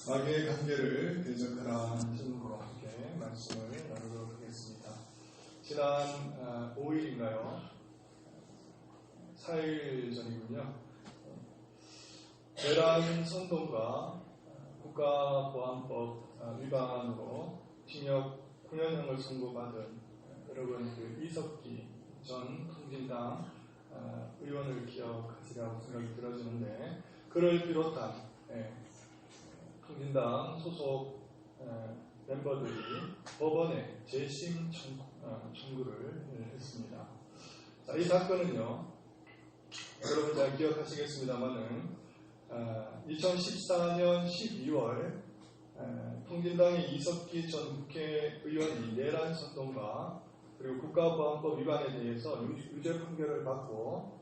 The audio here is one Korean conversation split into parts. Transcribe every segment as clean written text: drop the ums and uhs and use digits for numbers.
마귀의 관계를 대적하라 제목으로 함께 말씀을 나누도록 하겠습니다. 지난 5일인가요? 4일 전이군요. 내란 선동과 국가보안법 위반으로 징역 9년형을 선고받은 여러분 이석기 전 통진당 의원을 기억하시라고 생각이 들어지는데, 그를 비롯한 통진당 소속 멤버들이 법원에 재심 청구를 했습니다. 자, 이 사건은요, 여러분 잘 기억하시겠습니다만은 2014년 12월 통진당의 이석기 전 국회의원이 내란 선동과 그리고 국가보안법 위반에 대해서 유죄 판결을 받고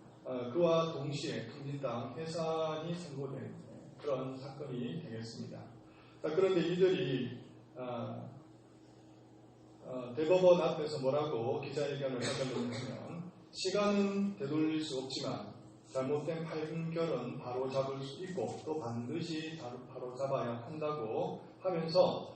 그와 동시에 통진당 해산이 선고된 그런 사건이 되겠습니다. 자, 그런데 이들이 대법원 앞에서 뭐라고 기자회견을 하려고 하면, 시간은 되돌릴 수 없지만 잘못된 판결은 바로 잡을 수 있고 또 반드시 바로 잡아야 한다고 하면서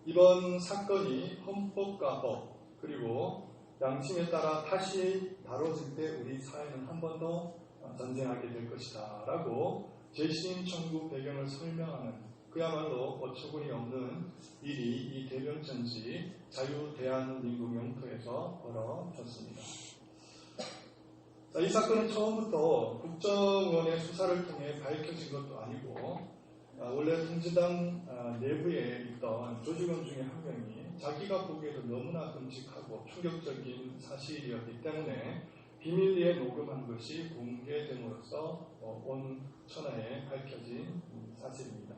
이번 사건이 헌법과 법 그리고 양심에 따라 다시 다뤄질 때 우리 사회는 한 번 더 전쟁하게 될 것이다 라고 재심 청구 배경을 설명하는, 그야말로 어처구니 없는 일이 이 대병천지 자유대한민국 영토에서 벌어졌습니다. 자, 이 사건은 처음부터 국정원의 수사를 통해 밝혀진 것도 아니고 원래 통진당 내부에 있던 조직원 중에 한 명이 자기가 보기에도 너무나 끔찍하고 충격적인 사실이었기 때문에 비밀리에 녹음한 것이 공개됨으로써 온 천하에 밝혀진 사실입니다.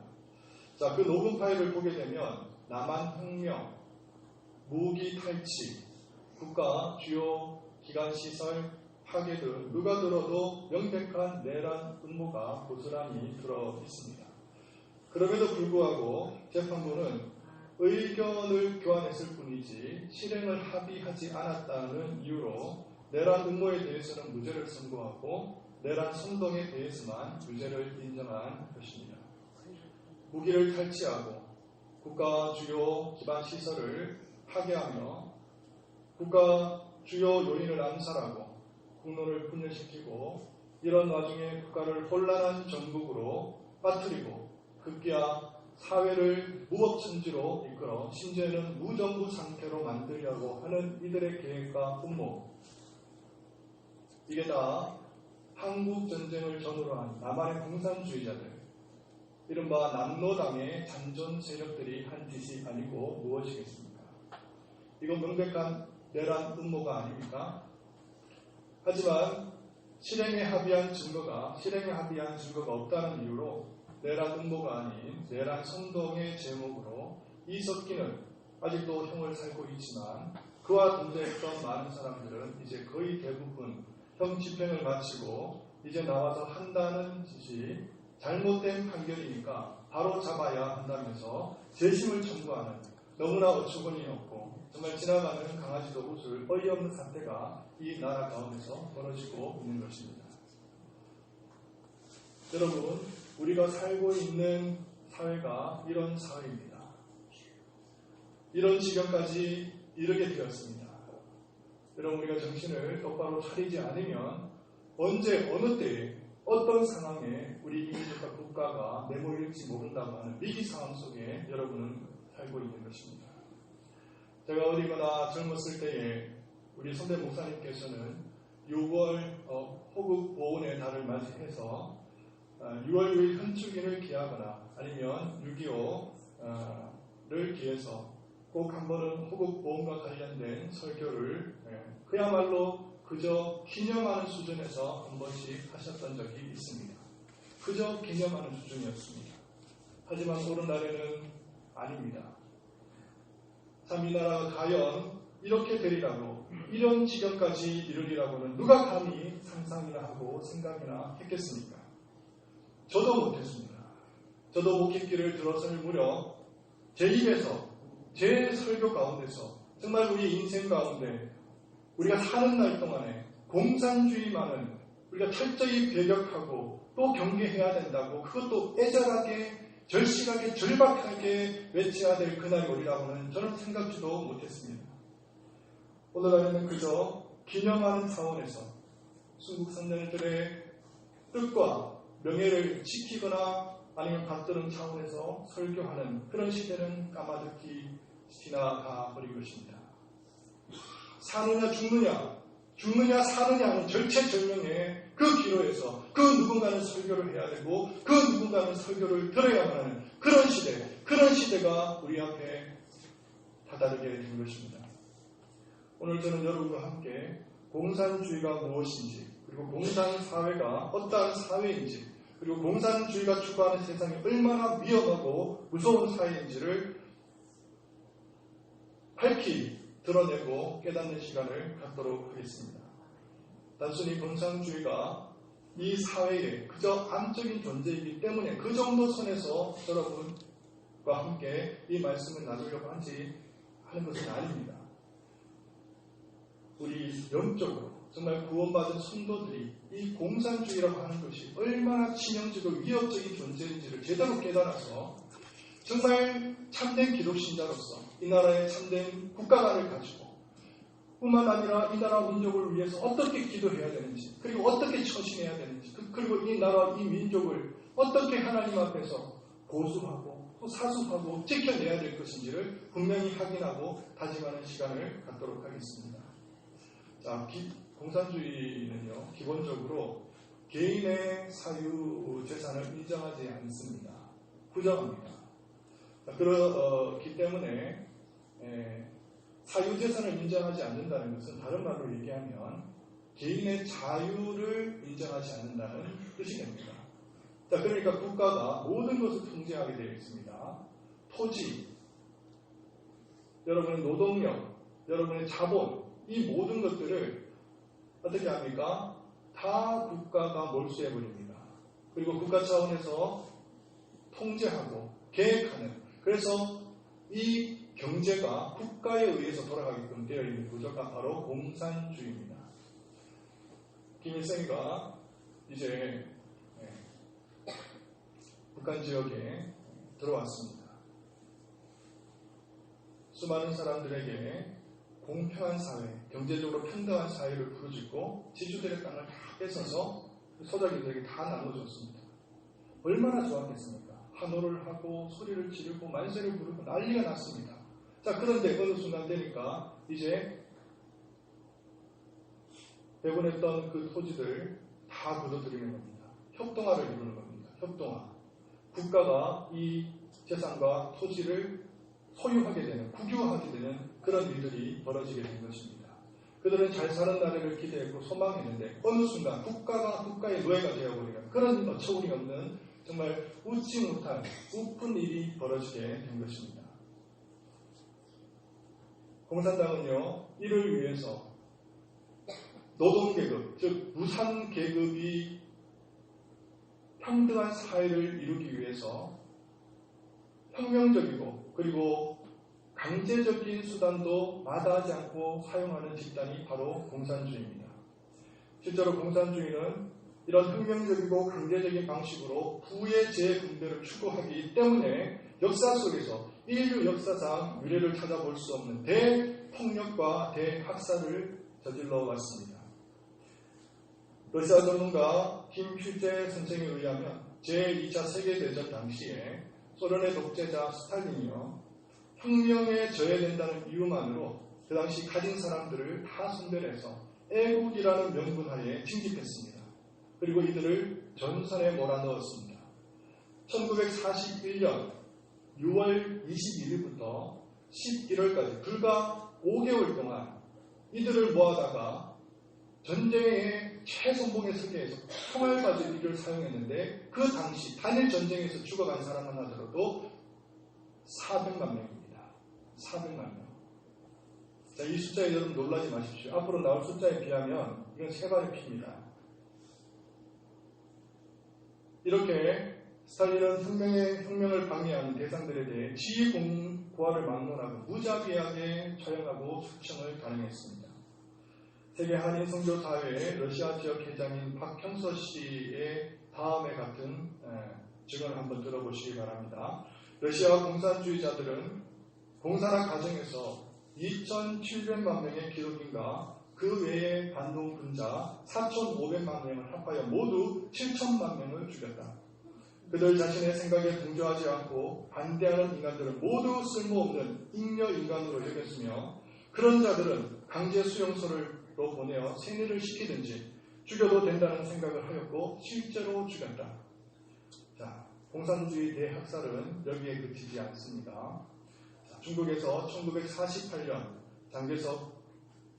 자, 그 녹음 파일을 보게 되면 남한혁명, 무기 탈취, 국가 주요 기관시설 파괴 등 누가 들어도 명백한 내란 음모가 고스란히 들어 있습니다. 그럼에도 불구하고 재판부는 의견을 교환했을 뿐이지 실행을 합의하지 않았다는 이유로 내란 음모에 대해서는 무죄를 선고하고 내란 선동에 대해서만 유죄를 인정한 것입니다. 무기를 탈취하고 국가 주요 기반 시설을 파괴하며 국가 주요 요인을 암살하고 국론을 분열시키고, 이런 와중에 국가를 혼란한 전국으로 빠뜨리고 급기야 사회를 무법천지로 이끌어 심지어는 무정부 상태로 만들려고 하는 이들의 계획과 음모, 이게 다 한국전쟁을 전후로 한 남한의 공산주의자들, 이른바 남로당의 잔존 세력들이 한 짓이 아니고 무엇이겠습니까? 이건 명백한 내란 음모가 아닙니까? 하지만 실행에 합의한 증거가 없다는 이유로 내란 음모가 아닌 내란 선동의 제목으로 이석기는 아직도 형을 살고 있지만, 그와 동조했던 많은 사람들은 이제 거의 대부분 형 집행을 마치고 이제 나와서 한다는 짓이 잘못된 판결이니까 바로 잡아야 한다면서 재심을 청구하는, 너무나 어처구니 없고 정말 지나가는 강아지도 웃을 어이없는 사태가 이 나라 가운데서 벌어지고 있는 것입니다. 여러분, 우리가 살고 있는 사회가 이런 사회입니다. 이런 지경까지 이르게 되었습니다. 여러분, 우리가 정신을 똑바로 차리지 않으면 언제 어느 때에 어떤 상황에 우리 민족과 국가가 내몰릴지 모른다고 하는 위기 상황 속에 여러분은 살고 있는 것입니다. 제가 어리거나 젊었을 때에 우리 선배 목사님께서는 6월 호국 보훈의 달을 맞이해서 6월 6일 현충일을 기하거나 아니면 6.25를 기해서 꼭 한 번은 호국 보훈과 관련된 설교를 그야말로 그저 기념하는 수준에서 한 번씩 하셨던 적이 있습니다. 그저 기념하는 수준이었습니다. 하지만 오늘날에는 아닙니다. 참, 이 나라가 과연 이렇게 되리라고, 이런 지경까지 이르리라고는 누가 감히 상상이나 하고 생각이나 했겠습니까? 저도 못했습니다. 저도 목회길을 들어설 무렵 제 입에서, 제 설교 가운데서 정말 우리 인생 가운데 우리가 사는 날 동안에 공산주의만은 우리가 철저히 배격하고 또 경계해야 된다고 그것도 애절하게 절실하게 절박하게 외쳐야 될 그날이 오리라고는 저는 생각지도 못했습니다. 오늘 안에는 그저 기념하는 차원에서 순국 선열들의 뜻과 명예를 지키거나 아니면 받드는 차원에서 설교하는 그런 시대는 까마득히 지나가 버린 것입니다. 사느냐 죽느냐 사느냐 하는 절체절명의 그 기로에서 그 누군가는 설교를 해야 되고 그 누군가는 설교를 들어야만 하는 그런 시대가 우리 앞에 다다르게 된 것입니다. 오늘 저는 여러분과 함께 공산주의가 무엇인지 그리고 공산사회가 어떠한 사회인지 그리고 공산주의가 추구하는 세상이 얼마나 위험하고 무서운 사회인지를 밝히 드러내고 깨닫는 시간을 갖도록 하겠습니다. 단순히 공산주의가 이 사회에 그저 암적인 존재이기 때문에 그 정도 선에서 여러분과 함께 이 말씀을 나누려고 하는 것은 아닙니다. 우리 영적으로 정말 구원받은 성도들이 이 공산주의라고 하는 것이 얼마나 치명적이고 위협적인 존재인지를 제대로 깨달아서 정말 참된 기독신자로서 이 나라의 참된 국가관을 가지고 뿐만 아니라 이 나라 민족을 위해서 어떻게 기도해야 되는지 그리고 어떻게 처신해야 되는지 그리고 이 나라 이 민족을 어떻게 하나님 앞에서 보수하고 또 사수하고 지켜내야 될 것인지를 분명히 확인하고 다짐하는 시간을 갖도록 하겠습니다. 자, 공산주의는요 기본적으로 개인의 사유 재산을 인정하지 않습니다. 부정합니다. 그렇기 때문에 사유재산을 인정하지 않는다는 것은 다른 말로 얘기하면 개인의 자유를 인정하지 않는다는 뜻이 됩니다. 자, 그러니까 국가가 모든 것을 통제하게 되어 있습니다. 토지, 여러분의 노동력, 여러분의 자본, 이 모든 것들을 어떻게 합니까? 다 국가가 몰수해버립니다. 그리고 국가 차원에서 통제하고 계획하는 그래서 이 경제가 국가에 의해서 돌아가게끔 되어 있는 구조가 바로 공산주의입니다. 김일성이가 이제 북한 지역에 들어왔습니다. 수많은 사람들에게 공평한 사회, 경제적으로 평등한 사회를 부르짖고 지주들의 땅을 다 뺏어서 소작이들에게 다 나눠줬습니다. 얼마나 좋았겠습니까? 환호를 하고 소리를 지르고 만세를 부르고 난리가 났습니다. 자, 그런데 어느 순간 되니까 이제 배분했던 그 토지들 다 거둬들이는 겁니다. 협동화를 이루는 겁니다. 협동화. 국가가 이 재산과 토지를 소유하게 되는, 국유하게 되는 그런 일들이 벌어지게 된 것입니다. 그들은 잘 사는 나라를 기대했고 소망했는데 어느 순간 국가가 국가의 노예가 되어버리는 그런 어처구니 없는 정말 웃지 못할 우픈 일이 벌어지게 된 것입니다. 공산당은요, 이를 위해서 노동계급, 즉 무산계급이 평등한 사회를 이루기 위해서 혁명적이고 그리고 강제적인 수단도 마다하지 않고 사용하는 집단이 바로 공산주의입니다. 실제로 공산주의는 이런 혁명적이고 강제적인 방식으로 부의 재분배를 추구하기 때문에 역사 속에서 인류 역사상 유례를 찾아볼 수 없는 대폭력과 대학살을 저질러 왔습니다. 러시아 전문가 김퓨제 선생에 의하면 제2차 세계대전 당시에 소련의 독재자 스탈린이요, 혁명에 저해된다는 이유만으로 그 당시 가진 사람들을 다 선별해서 애국이라는 명분하에 징집했습니다. 그리고 이들을 전선에 몰아넣었습니다. 1941년 6월 22일부터 11월까지 불과 5개월 동안 이들을 모아다가 전쟁의 최선봉의 설계에서 총알바지를 사용했는데 그 당시 단일 전쟁에서 죽어간 사람 하나 들어도 400만 명입니다. 400만 명. 자, 이 숫자에 여러분 놀라지 마십시오. 앞으로 나올 숫자에 비하면 이건 세 발의 피입니다. 이렇게 스탈린은 혁명을 방해하는 대상들에 대해 지휘 고하를 막론하고 무자비하게 처형하고 숙청을 단행했습니다. 세계 한인 선교사회의 러시아 지역 회장인 박형서 씨의 다음에 같은 증언을 한번 들어보시기 바랍니다. 러시아 공산주의자들은 공산화 과정에서 2,700만 명의 기독인과 그 외의 반동 분자 4,500만 명을 합하여 모두 7,000만 명을 죽였다. 그들 자신의 생각에 동조하지 않고 반대하는 인간들은 모두 쓸모없는 잉여 인간으로 여겼으며 그런 자들은 강제 수용소로 보내어 세뇌를 시키든지 죽여도 된다는 생각을 하였고 실제로 죽였다. 자, 공산주의 대학살은 여기에 그치지 않습니다. 자, 중국에서 1948년 장개석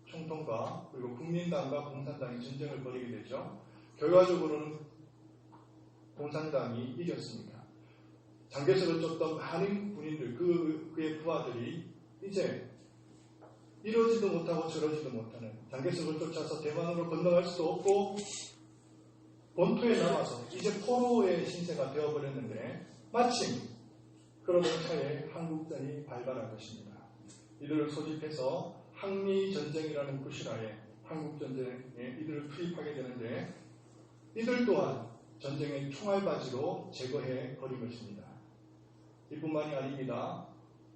총통과 그리고 국민당과 공산당이 전쟁을 벌이게 되죠. 결과적으로는 공산당이 이겼습니다. 장개석을 쫓던 많은 군인들, 그의 부하들이 이제 이러지도 못하고 저러지도 못하는 장개석을 쫓아서 대만으로 건너갈 수도 없고 본토에 남아서 이제 포로의 신세가 되어버렸는데 마침 그러던 차에 한국전이 발발한 것입니다. 이들을 소집해서 항미전쟁이라는 구실하에 한국전쟁에 이들을 투입하게 되는데 이들 또한 전쟁의 총알바지로 제거해 버린 것입니다. 이뿐만이 아닙니다.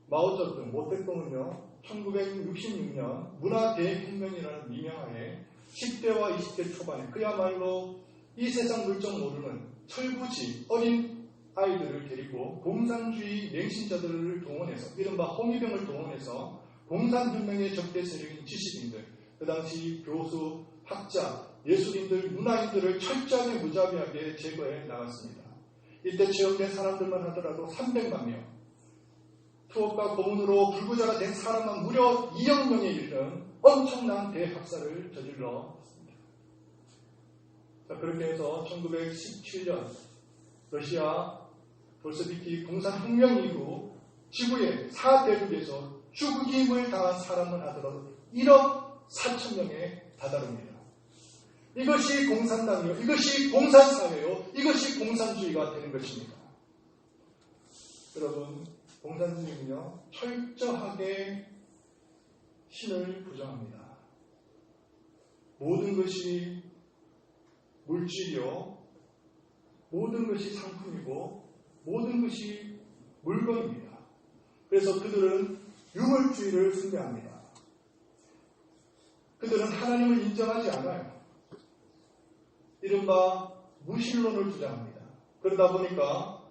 마오쩌둥, 모택동은요 1966년 문화대혁명이라는 미명하에 10대와 20대 초반에 그야말로 이 세상 물정 모르는 철부지 어린 아이들을 데리고 공산주의 맹신자들을 동원해서 이른바 홍위병을 동원해서 공산혁명의 적대 세력인 지식인들, 그 당시 교수, 학자, 예술인들, 문화인들을 철저하게 무자비하게 제거해 나갔습니다. 이때 체험된 사람들만 하더라도 300만 명, 투옥과 고문으로 불구자가 된 사람만 무려 2억 명에 이르는 엄청난 대학살을 저질렀습니다. 자, 그렇게 해서 1917년 러시아 볼셰비키 공산혁명 이후 지구의 4대륙에서 죽임을 당한 사람만 하더라도 1억 4천 명에 다다릅니다. 이것이 공산당이요, 이것이 공산사회요, 이것이 공산주의가 되는 것입니다. 여러분, 공산주의는요 철저하게 신을 부정합니다. 모든 것이 물질이요, 모든 것이 상품이고 모든 것이 물건입니다. 그래서 그들은 유물주의를 숭배합니다. 그들은 하나님을 인정하지 않아요. 이른바 무신론을 주장합니다. 그러다 보니까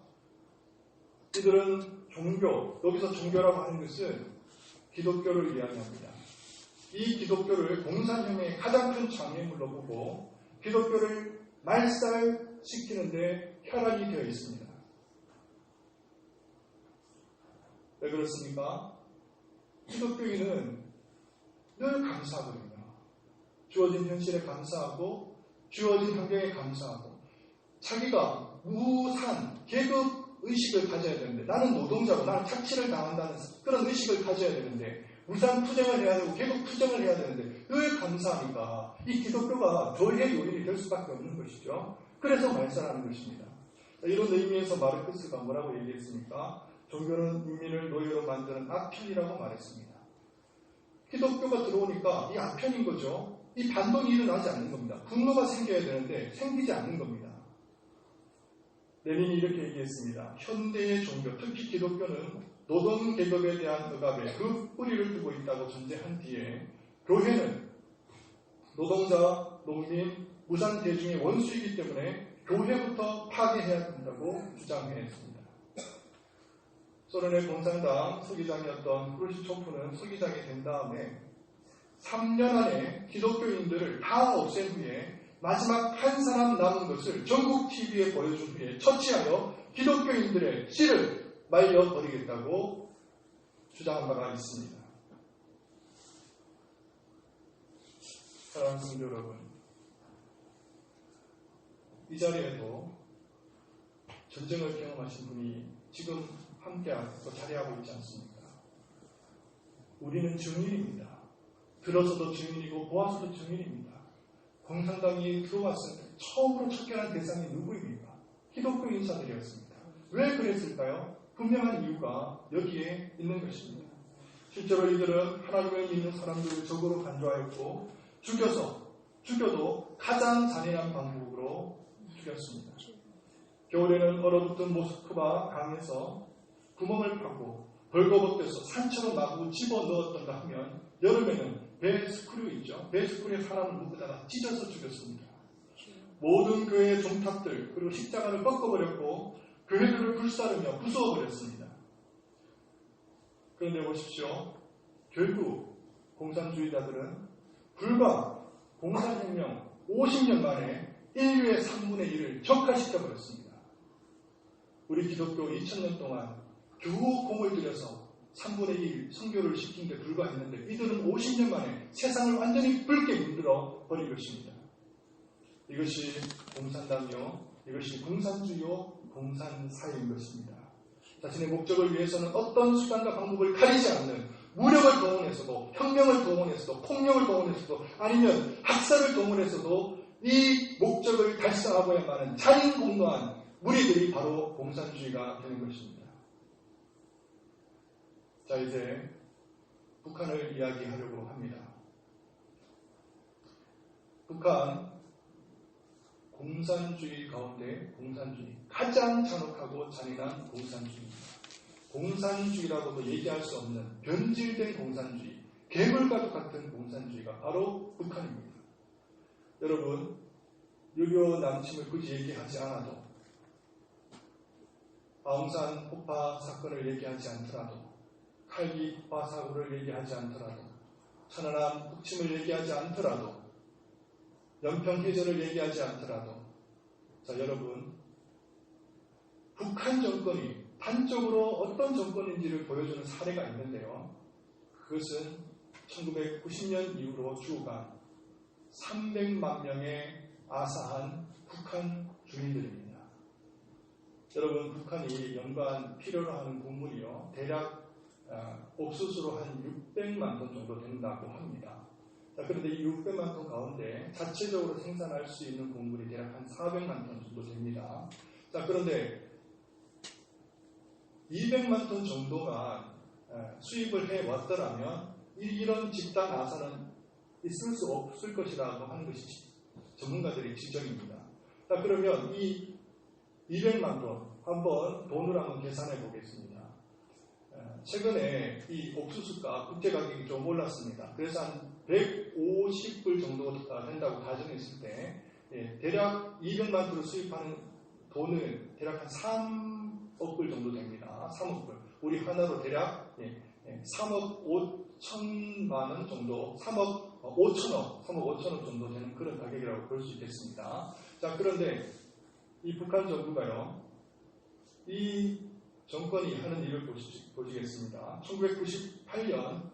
이들은 종교, 여기서 종교라고 하는 것은 기독교를 이야기합니다. 이 기독교를 공산혁명의 가장 큰 장애물로 보고 기독교를 말살시키는데 혈안이 되어 있습니다. 왜 그렇습니까? 기독교인은 늘 감사하거든요. 주어진 현실에 감사하고 주어진 환경에 감사하고 자기가 무산, 계급 의식을 가져야 되는데 나는 노동자고 나는 착취를 당한다는 그런 의식을 가져야 되는데 무산 투쟁을 해야 되고 계급 투쟁을 해야 되는데 늘 감사하니까 이 기독교가 죄의 요인이 될 수밖에 없는 것이죠. 그래서 말살하는 것입니다. 이런 의미에서 마르크스가 뭐라고 얘기했습니까? 종교는 인민을 노예로 만드는 악편이라고 말했습니다. 기독교가 들어오니까 이 악편인 거죠. 이 반동이 일어나지 않는 겁니다. 분노가 생겨야 되는데 생기지 않는 겁니다. 레닌이 이렇게 얘기했습니다. 현대의 종교, 특히 기독교는 노동계급에 대한 억압에 그 뿌리를 두고 있다고 전제한 뒤에 교회는 노동자, 농민, 무산 대중의 원수이기 때문에 교회부터 파괴해야 된다고 주장했습니다. 소련의 공산당 서기장이었던 크루시초프는 서기장이 된 다음에 3년 안에 기독교인들을 다 없앤 후에 마지막 한 사람 남은 것을 전국 TV에 보여준 후에 처치하여 기독교인들의 씨를 말려버리겠다고 주장한 바가 있습니다. 사랑하는 성도 여러분, 이 자리에도 전쟁을 경험하신 분이 지금 함께하고 자리하고 있지 않습니까? 우리는 증인입니다. 들어서도 증인이고 보아서도 증인입니다. 공산당이 들어왔을 때 처음으로 척결한 대상이 누구입니까? 기독교 인사들이었습니다. 왜 그랬을까요? 분명한 이유가 여기에 있는 것입니다. 실제로 이들은 하나님을 믿는 사람들을 적으로 간주하였고 죽여도 가장 잔인한 방법으로 죽였습니다. 겨울에는 얼어붙은 모스크바 강에서 구멍을 파고 벌거벗겨서 산처럼 마구 집어넣었던가 하면 여름에는 배 스크류 있죠. 배 스크류에 사람을 묶어다가 찢어서 죽였습니다. 모든 교회의 종탑들 그리고 십자가를 꺾어버렸고 교회들을 불사르며 부수어버렸습니다. 그런데 보십시오. 결국 공산주의자들은 불과 공산혁명 50년 만에 인류의 3분의 1을 적화시켜버렸습니다. 우리 기독교 2000년 동안 겨우 공을 들여서 3분의 1 선교를 시킨 데 불과했는데 이들은 50년 만에 세상을 완전히 붉게 물들어 버린 것입니다. 이것이 공산당이요, 이것이 공산주의요, 공산사회인 것입니다. 자신의 목적을 위해서는 어떤 수단과 방법을 가리지 않는 무력을 동원해서도, 혁명을 동원해서도, 폭력을 동원해서도, 아니면 학살을 동원해서도 이 목적을 달성하고야만 하는 자인공노한 무리들이 바로 공산주의가 되는 것입니다. 자, 이제 북한을 이야기하려고 합니다. 북한 공산주의 가운데 공산주의, 가장 잔혹하고 잔인한 공산주의입니다. 공산주의라고도 얘기할 수 없는 변질된 공산주의, 괴물과도 같은 공산주의가 바로 북한입니다. 여러분, 6.25 남침을 굳이 얘기하지 않아도, 아웅산 폭파 사건을 얘기하지 않더라도, 칼기 폭파 사고를 얘기하지 않더라도, 천안함 북침을 얘기하지 않더라도, 연평해전을 얘기하지 않더라도, 자, 여러분, 북한 정권이 단적으로 어떤 정권인지를 보여주는 사례가 있는데요. 그것은 1990년 이후로 죽어간 300만 명의 아사한 북한 주민들입니다. 여러분, 북한이 연간 필요로 하는 곡물이요, 대략 옥수수로 한 600만 톤 정도 된다고 합니다. 자, 그런데 이 600만 톤 가운데 자체적으로 생산할 수 있는 곡물이 대략 한 400만 톤 정도 됩니다. 자, 그런데 200만 톤 정도만 수입을 해왔더라면 이런 집단 아사는 있을 수 없을 것이라고 하는 것이 전문가들의 지적입니다. 자, 그러면 이 200만 톤 한번 돈으로 한번 계산해 보겠습니다. 최근에 이 옥수수가 국제 가격이 좀 올랐습니다. 그래서 한 150불 정도가 된다고 가정했을 때 대략 200만 톤을 수입하는 돈은 대략 한 3억 불 정도 됩니다. 3억 불. 우리 하나로 대략 3억 5천만 원 정도, 3억 5천억 정도 되는 그런 가격이라고 볼 수 있겠습니다. 자, 그런데 이 북한 정부가요, 이 정권이 하는 일을 보시겠습니다. 1998년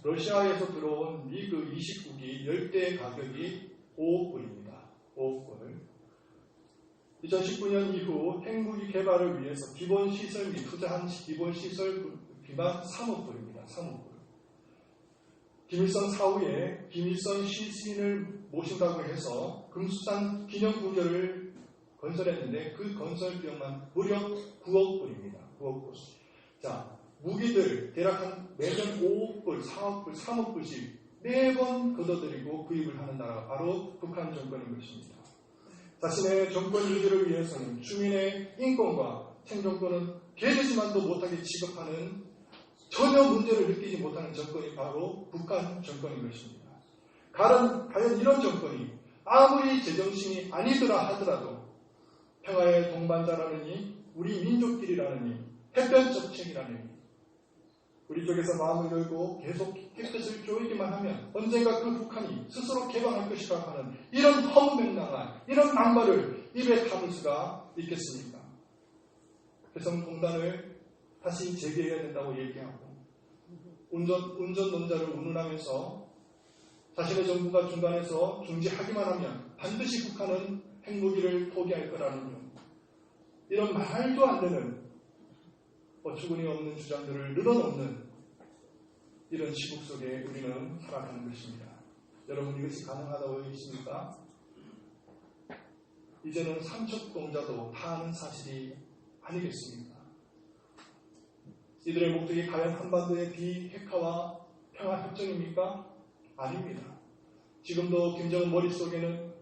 러시아에서 들어온 미그 29기 10대 가격이 5억 불입니다. 5억 불. 2019년 이후 핵무기 개발을 위해서 기본시설 및 투자한 기본시설비만 3억 불입니다. 3억 불. 김일성 사후에 김일성 시신을 모신다고 해서 금수산 기념궁전을 건설했는데 그 건설 비용만 무려 9억 불입니다. 9억 불. 자, 무기들 대략 한 매년 5억 불, 4억 불, 3억 불씩 매번 걷어들이고 구입을 하는 나라가 바로 북한 정권인 것입니다. 자신의 정권 유지를 위해서는 주민의 인권과 생존권은 개되지만도 못하게 취급하는 전혀 문제를 느끼지 못하는 정권이 바로 북한 정권인 것입니다. 과연 이런 정권이 아무리 제정신이 아니더라 하더라도 평화의 동반자라느니 우리 민족끼리라느니 해변정책이라느니 우리 쪽에서 마음을 열고 계속 햇볕을 쪼이기만 하면 언젠가 그 북한이 스스로 개방할 것이라고 하는 이런 허무맹랑한 이런 낭발을 입에 담을 수가 있겠습니까? 개성공단을 다시 재개해야 된다고 얘기하고 운전논자를 운운하면서 자신의 정부가 중간에서 중지하기만 하면 반드시 북한은 핵무기를 포기할 거라는 이런 말도 안 되는 어처구니 없는 주장들을 늘어놓는 이런 시국 속에 우리는 살아가는 것입니다. 여러분, 이것이 가능하다고 여기십니까? 이제는 삼척동자도 다 아는 사실이 아니겠습니까? 이들의 목적이 과연 한반도의 비핵화와 평화협정입니까? 아닙니다. 지금도 김정은 머릿속에는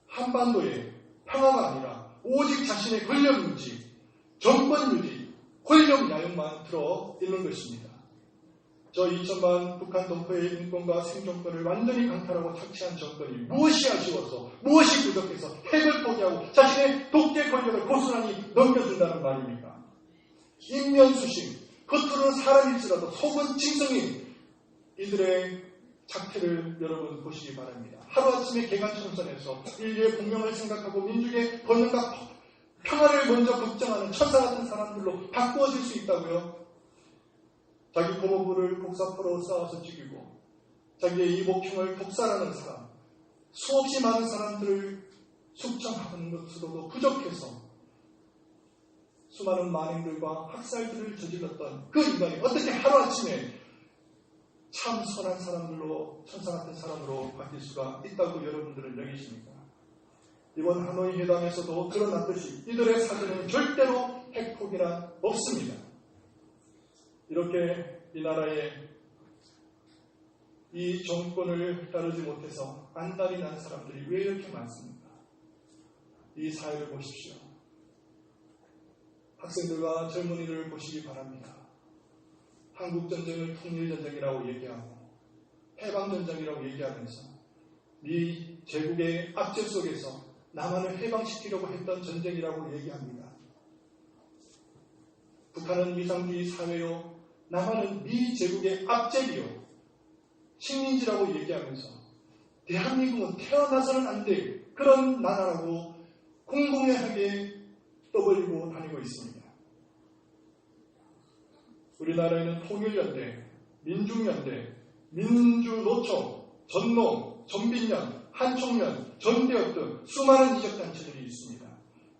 한반도의 평화가 아니라 오직 자신의 권력 유지, 정권 유지, 권력 야용만 들어있는 것입니다. 저 2천만 북한 동포의 인권과 생존권을 완전히 강탈하고 착취한 정권이 무엇이 아쉬워서, 무엇이 부족해서 핵을 포기하고 자신의 독재 권력을 고스란히 넘겨준다는 말입니까? 인면수심, 겉으로는 사람일지라도 속은 짐승인 이들의 작태를 여러분 보시기 바랍니다. 하루아침에 개간청선에서 인류의 공명을 생각하고 민족의 번영과 평화를 먼저 걱정하는 천사 같은 사람들로 바꾸어질 수 있다고요? 자기 고모부를 복사포로 쌓아서 죽이고 자기의 이복형을 독살하는 사람, 수없이 많은 사람들을 숙청하는 것으로도 부족해서 수많은 만행들과 학살들을 저질렀던 그 인간이 어떻게 하루아침에 참 선한 사람들로, 천사 같은 사람으로 바뀔 수가 있다고 여러분들은 여기십니까? 이번 하노이 회담에서도 드러났듯이 이들의 사전에는 절대로 핵폭이란 없습니다. 이렇게 이 나라의 이 정권을 따르지 못해서 안달이 난 사람들이 왜 이렇게 많습니까? 이 사회를 보십시오. 학생들과 젊은이들을 보시기 바랍니다. 한국전쟁을 통일전쟁이라고 얘기하고 해방전쟁이라고 얘기하면서 미 제국의 압제 속에서 남한을 해방시키려고 했던 전쟁이라고 얘기합니다. 북한은 위상주의 사회요, 남한은 미 제국의 압제비요, 식민지라고 얘기하면서 대한민국은 태어나서는 안 될 그런 나라라고 공공연하게 떠벌리고 다니고 있습니다. 우리나라에는 통일연대, 민중연대, 민주노총, 전농, 전빈련, 한총련, 전대협 등 수많은 이적단체들이 있습니다.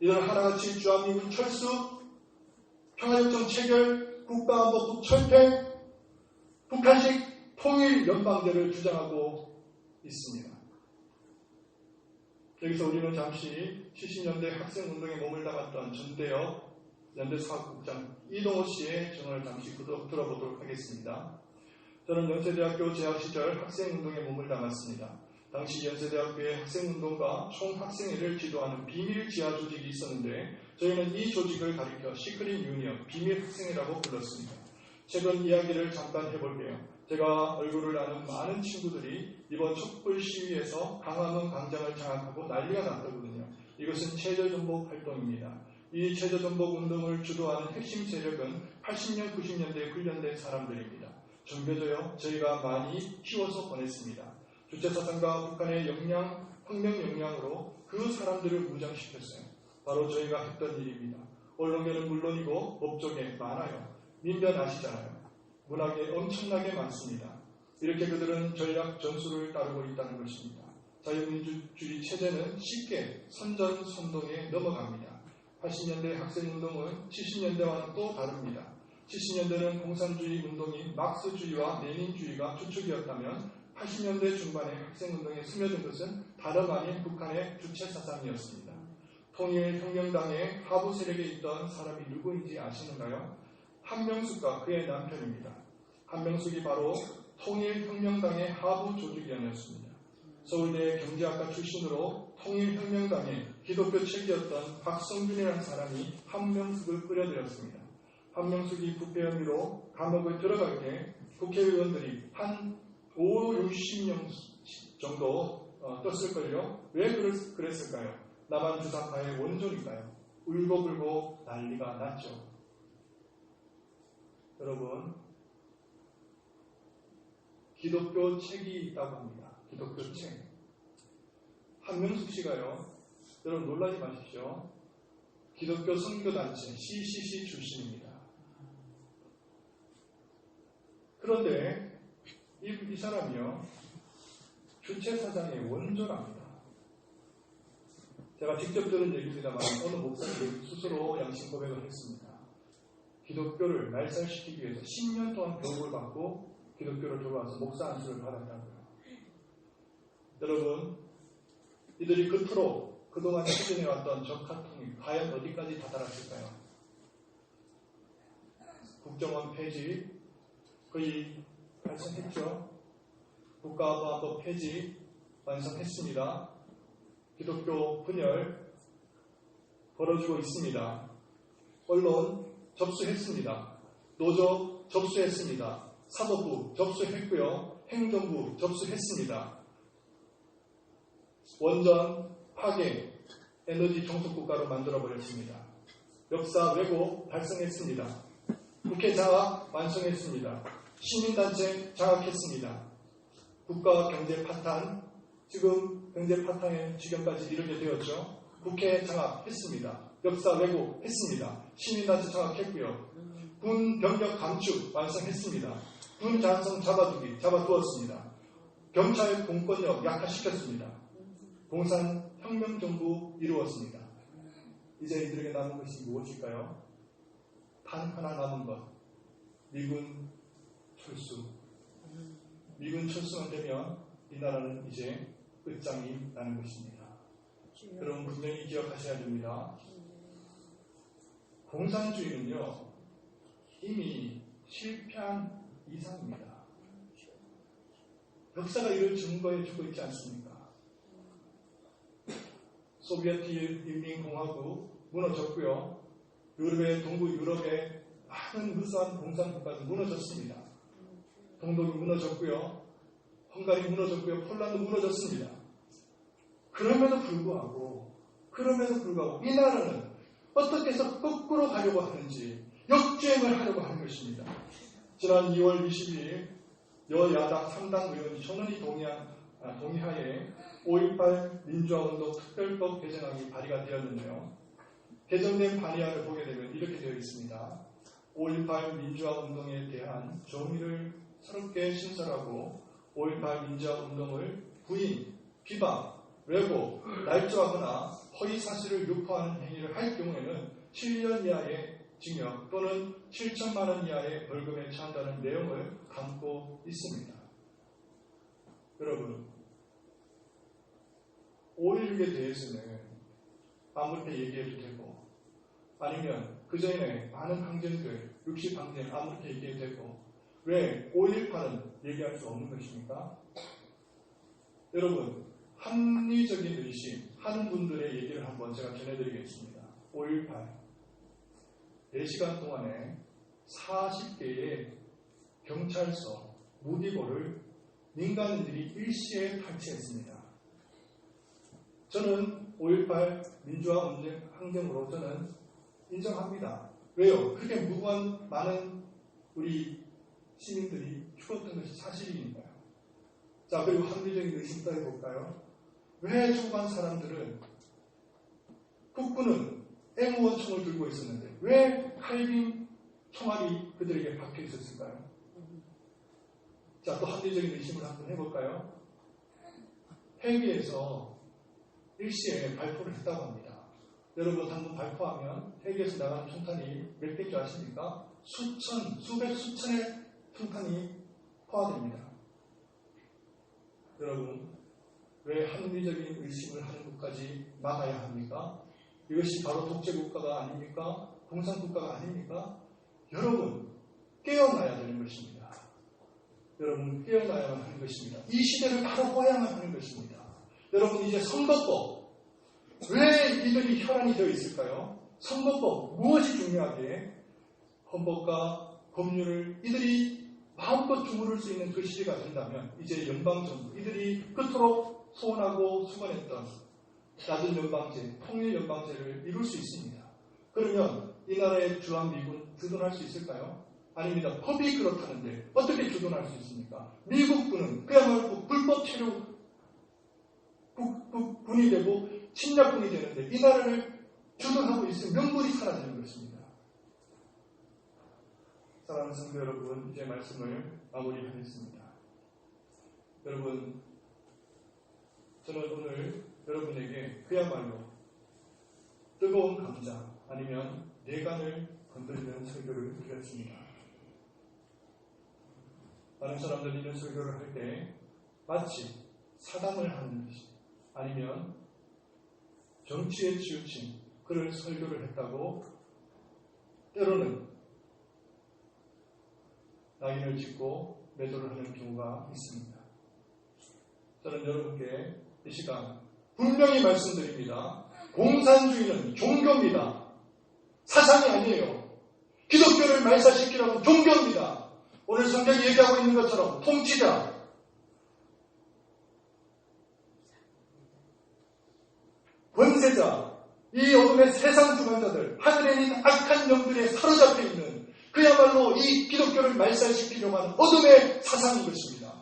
이들 하나같이 주한미군 철수, 평화협정 체결, 국가안보국 철폐, 북한식 통일연방제를 주장하고 있습니다. 여기서 우리는 잠시 70년대 학생운동에 몸을 담았던 전대협 연대사업국장 이동호 씨의 증언을 잠시 들어보도록 하겠습니다. 저는 연세대학교 재학 시절 학생운동에 몸을 담았습니다. 당시 연세대학교의 학생운동과 총학생회를 지도하는 비밀 지하 조직이 있었는데 저희는 이 조직을 가리켜 시크릿 유니언, 비밀 학생회라고 불렀습니다. 최근 이야기를 잠깐 해볼게요. 제가 얼굴을 아는 많은 친구들이 이번 촛불 시위에서 강화문 광장을 장악하고 난리가 났더군요. 이것은 체제전복 활동입니다. 이 체제전복 운동을 주도하는 핵심 세력은 80년, 90년대에 훈련된 사람들입니다. 정겨져요. 저희가 많이 키워서 보냈습니다. 주체사상과 북한의 혁명 역량으로 그 사람들을 무장시켰어요. 바로 저희가 했던 일입니다. 언론계는 물론이고 법조계 많아요. 민변 아시잖아요. 문학에 엄청나게 많습니다. 이렇게 그들은 전략 전술을 따르고 있다는 것입니다. 자유민주주의 체제는 쉽게 선전선동에 넘어갑니다. 80년대 학생운동은 70년대와는 또 다릅니다. 70년대는 공산주의 운동인 막스주의와 레닌주의가 주축이었다면 80년대 중반에 학생운동에 스며든 것은 다름 아닌 북한의 주체사상이었습니다. 통일혁명당의 하부 세력에 있던 사람이 누구인지 아시는가요? 한명숙과 그의 남편입니다. 한명숙이 바로 통일혁명당의 하부 조직위원이었습니다. 서울대 경제학과 출신으로 통일혁명당의 기독교 책이었던 박성준이라는 사람이 한명숙을 끌어들였습니다. 한명숙이 부패 혐의로 감옥에 들어갈 때 국회의원들이 한 50-60명 정도 떴을걸요. 왜 그랬을까요? 남한 주사파의 원조니까요. 울고불고 난리가 났죠. 여러분, 기독교 책이 있다고 합니다. 기독교 책. 한명숙 씨가요. 여러분 놀라지 마십시오. 기독교 선교단체 CCC 출신입니다. 그런데 이 사람이요. 주체사상의 원조랍니다. 제가 직접 들은 얘기입니다만 어느 목사님 스스로 양심 고백을 했습니다. 기독교를 말살시키기 위해서 10년 동안 교육을 받고 기독교를 들어와서 목사 안수를 받았다고요. 여러분, 이들이 그토록 그동안 추진해왔던 적화통일 과연 어디까지 다다랐을까요? 국정원 폐지 거의 발생했죠. 국가안보법 폐지 완성했습니다. 기독교 분열 벌어지고 있습니다. 언론 접수했습니다. 노조 접수했습니다. 사법부 접수했고요. 행정부 접수했습니다. 원전 파괴 에너지 종속국가로 만들어버렸습니다. 역사 왜곡 달성했습니다. 국회 장악 완성했습니다. 시민단체 장악했습니다. 국가 경제 파탄, 지금 경제 파탄의 지경까지 이르게 되었죠. 국회 장악했습니다. 역사 왜곡했습니다. 시민단체 장악했고요. 군 병력 감축 완성했습니다. 군 잔성 잡아두었습니다. 경찰 공권력 약화시켰습니다. 공산혁명정부 이루었습니다. 이제 이들에게 남은 것이 무엇일까요? 단 하나 남은 것, 미군 철수. 미군 철수만 되면 이 나라는 이제 끝장이 나는 것입니다. 여러분 분명히 기억하셔야 됩니다. 공산주의는요, 이미 실패한 이상입니다. 역사가 이를 증거해 주고 있지 않습니까? 소비에트 인민공화국 무너졌고요. 유럽의 동부 유럽의 많은 무수한 공산국가도 무너졌습니다. 동독이 무너졌고요. 헝가리 무너졌고요. 폴란드 무너졌습니다. 그럼에도 불구하고 이 나라는 어떻게 해서 거꾸로 가려고 하는지 역주행을 하려고 하는 것입니다. 지난 2월 22일 여야당 3당 의원이 전원이 동의하에 5.18 민주화운동 특별법 개정안이 발의가 되었는데요. 개정된 발의안을 보게 되면 이렇게 되어 있습니다. 5.18 민주화운동에 대한 정의를 새롭게 신설하고 5.18 민주화운동을 부인, 비방, 왜곡, 날조하거나 허위사실을 유포하는 행위를 할 경우에는 7년 이하의 징역 또는 7천만 원 이하의 벌금에 처한다는 내용을 담고 있습니다. 여러분, 5.16에 대해서는 아무렇게 얘기해도 되고, 아니면 그 전에 많은 항쟁들, 60항쟁 아무렇게 얘기해도 되고, 왜 5.18은 얘기할 수 없는 것입니까? 여러분, 합리적인 의심 하는 분들의 얘기를 한번 제가 전해드리겠습니다. 5.18 4시간 동안에 40개의 경찰서, 무기고를 민간인들이 일시에 탈취했습니다. 저는 5.18 민주화 항쟁으로 저는 인정합니다. 왜요? 그렇게 무고한 많은 우리 시민들이 죽었던 것이 사실이니까요. 자, 그리고 합리적인 의심도 해볼까요? 왜 죽어간 사람들은 국군은 M1 총을 들고 있었는데 왜 칼빈 총알이 그들에게 박혀 있었을까요? 자, 또 합리적인 의심을 한번 해볼까요? 헬기에서 일시에 발포를 했다고 합니다. 여러분 한번 발포하면 헬기에서 나가는 총탄이 몇 개인 줄 아십니까? 수백 수천의 총탄이 포화됩니다. 여러분, 왜 합리적인 의심을 하는 것까지 막아야 합니까? 이것이 바로 독재국가가 아닙니까? 공산국가가 아닙니까? 여러분, 깨어나야 되는 것입니다. 여러분, 깨어나야만 하는 것입니다. 이 시대를 바로 보야만 하는 것입니다. 여러분, 이제 선거법, 왜 이들이 혈안이 되어 있을까요? 선거법, 무엇이 중요하게 헌법과 법률을 이들이 마음껏 주무를 수 있는 그 시대가 된다면 이제 연방정부, 이들이 그토록 소원하고 수건했던 낮은 연방제, 통일 연방제를 이룰 수 있습니다. 그러면 이 나라의 주한미군 주둔할 수 있을까요? 아닙니다. 법이 그렇다는데 어떻게 주둔할 수 있습니까? 미국군은 그야말로 불법 체류 군이 되고 침략군이 되는데 이 나라를 주둔하고 있으면 명분이 사라지는 것입니다. 사랑하는 성도 여러분, 이제 말씀을 마무리하겠습니다. 여러분, 저는 오늘 여러분에게 그야말로 뜨거운 감자 아니면 내관을 건드리는 설교를 드렸습니다. 많은 사람들이 이런 설교를 할 때 마치 사당을 하는 듯이 아니면 정치에 치우친 그런 설교를 했다고 때로는 낙인을 찍고 매도를 하는 경우가 있습니다. 저는 여러분께 이 시간 분명히 말씀드립니다. 공산주의는 종교입니다. 사상이 아니에요. 기독교를 말살시키려는 종교입니다. 오늘 성경이 얘기하고 있는 것처럼 통치자, 권세자, 이 어둠의 세상 주관자들, 하늘에 있는 악한 영들에 사로잡혀 있는 그야말로 이 기독교를 말살시키려고 하는 어둠의 사상인 것입니다.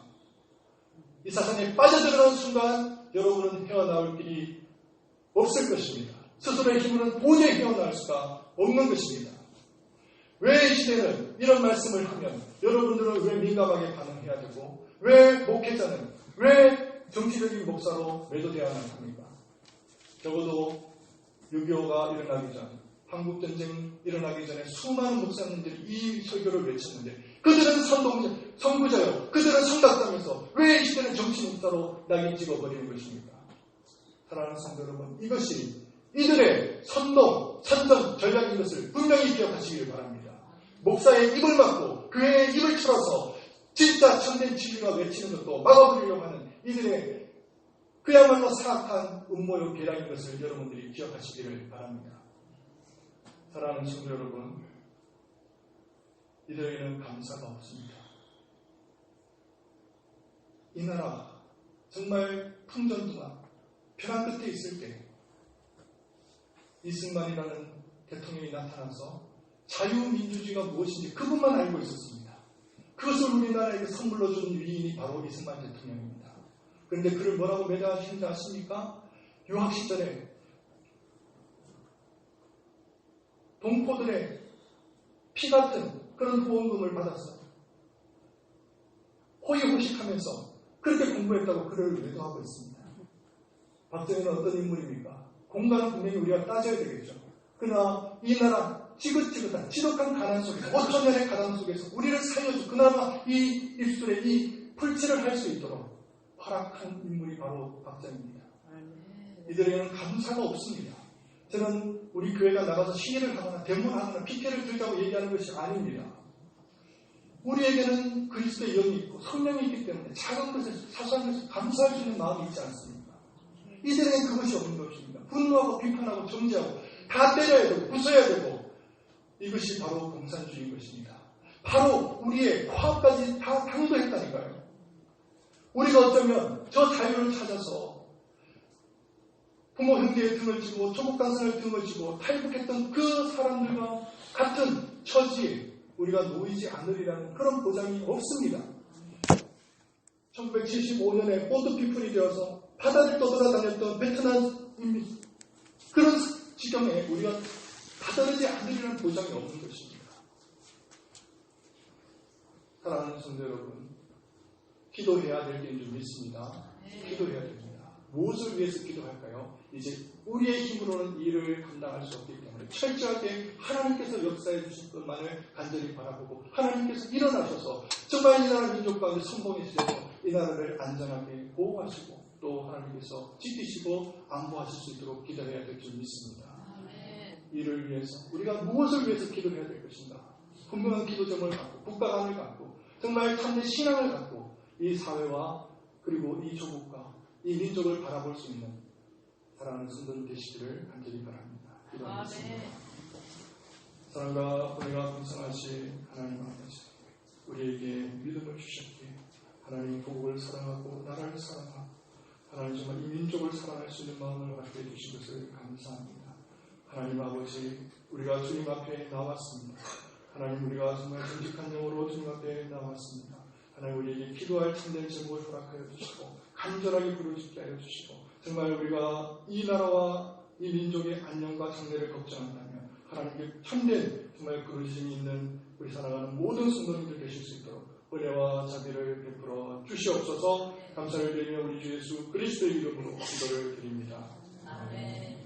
이 사상에 빠져들어가는 순간 여러분은 헤어나올 길이 없을 것입니다. 스스로의 힘으로는 도저히 헤어나올 수가 없는 것입니다. 왜 이 시대는 이런 말씀을 하면 여러분들은 왜 민감하게 반응해야 되고 왜 목회자는 왜 정치적인 목사로 매도되어야 합니까? 적어도 6.25가 일어나기 전, 한국전쟁 일어나기 전에 수많은 목사님들이 이 설교를 외쳤는데 그들은 선구자요. 그들은 성각당에서 왜 이 시대는 정치 목사로 낙인 찍어버리는 것입니까? 사랑하는 성도 여러분, 이것이 이들의 선동, 선전, 전략인 것을 분명히 기억하시길 바랍니다. 목사의 입을 막고 교회의 입을 틀어서 진짜 참된 진리가 외치는 것도 막아버리려고 하는 이들의 그야말로 사악한 음모요 계략인 것을 여러분들이 기억하시기를 바랍니다. 사랑하는 성도 여러분, 이들에게는 감사가 없습니다. 이 나라 정말 풍전등화 벼랑 끝에 있을 때 이승만이라는 대통령이 나타나서 자유민주주의가 무엇인지 그것만 알고 있었습니다. 그것을 우리나라에게 선물로 준 위인이 바로 이승만 대통령입니다. 그런데 그를 뭐라고 매도하시는지 아십니까? 유학 시절에 동포들의 피 같은 그런 후원금을 받았어요. 호의호식하면서 그렇게 공부했다고 그를 매도하고 있습니다. 박정희는 어떤 인물입니까? 공간은 분명히 우리가 따져야 되겠죠. 그러나 이 나라 지긋지긋한 지독한 가난 속에서 5천년의 가난 속에서 우리를 살려줘 그나마 이 입술에 이 풀칠을 할 수 있도록 허락한 인물이 바로 박정희입니다. 이들에게는 감사가 없습니다. 저는 우리 교회가 나가서 시위를 하거나 데모하거나 피켓을 들자고 얘기하는 것이 아닙니다. 우리에게는 그리스도의 영이 있고 성령이 있기 때문에 작은 것에 사소한 것에 감사할 수 있는 마음이 있지 않습니까? 이들에게는 그것이 없는 것입니다. 분노하고 비판하고 정죄하고 다 때려야 되고 부숴야 되고 이것이 바로 공산주의인 것입니다. 바로 우리의 화합까지 다 당도했다니까요. 우리가 어쩌면 저 자유를 찾아서 부모 형제의 등을 지고 조국당선을 등을 지고 탈북했던 그 사람들과 같은 처지에 우리가 놓이지 않으리라는 그런 보장이 없습니다. 1975년에 본드피플이 되어서 바다를 떠돌아다녔던 베트남 인민 그런 지경에 우리가 다다르지 않으리라는 보장이 없는 것입니다. 사랑하는 성도 여러분, 기도해야 될 게 줄 믿습니다. 기도해야 됩니다. 무엇을 위해서 기도할까요? 이제 우리의 힘으로는 일을 감당할 수 없기 때문에 철저하게 하나님께서 역사해 주실 것만을 간절히 바라보고 하나님께서 일어나셔서 정말 이 나라 민족 가운데 성공해주셔서 이 나라를 안전하게 보호하시고 또 하나님께서 지키시고 안보하실 수 있도록 기도해야 될 줄 믿습니다. 이를 위해서 우리가 무엇을 위해서 기도해야 될 것인가? 분명한 기도점을 갖고 국가관을 갖고 정말 참된 신앙을 갖고 이 사회와 그리고 이 조국과 이 민족을 바라볼 수 있는 사랑하는 성도님 되시기를 간절히 바랍니다. 기도하겠습니다. 사랑과 은혜가 풍성하신 하나님 아버지, 우리에게 믿음을 주셨기에 하나님 조국을 사랑하고 나라를 사랑하고 하나님 정말 이 민족을 사랑할 수 있는 마음을 갖게 해주신 것을 감사합니다. 하나님 아버지, 우리가 주님 앞에 나왔습니다. 하나님, 우리가 정말 정직한 영으로 주님 앞에 나왔습니다. 하나님, 우리에게 기도할 참된 제목을 허락하여 주시고 간절하게 부르짖게 하여 주시고 정말 우리가 이 나라와 이 민족의 안녕과 장래를 걱정한다면 하나님께 참된 정말 부르짖음이 있는 우리 살아가는 모든 성도님들 되실 수 있도록 은혜와 자비를 베풀어 주시옵소서. 감사를 드리며 우리 주 예수 그리스도의 이름으로 기도를 드립니다. 아멘.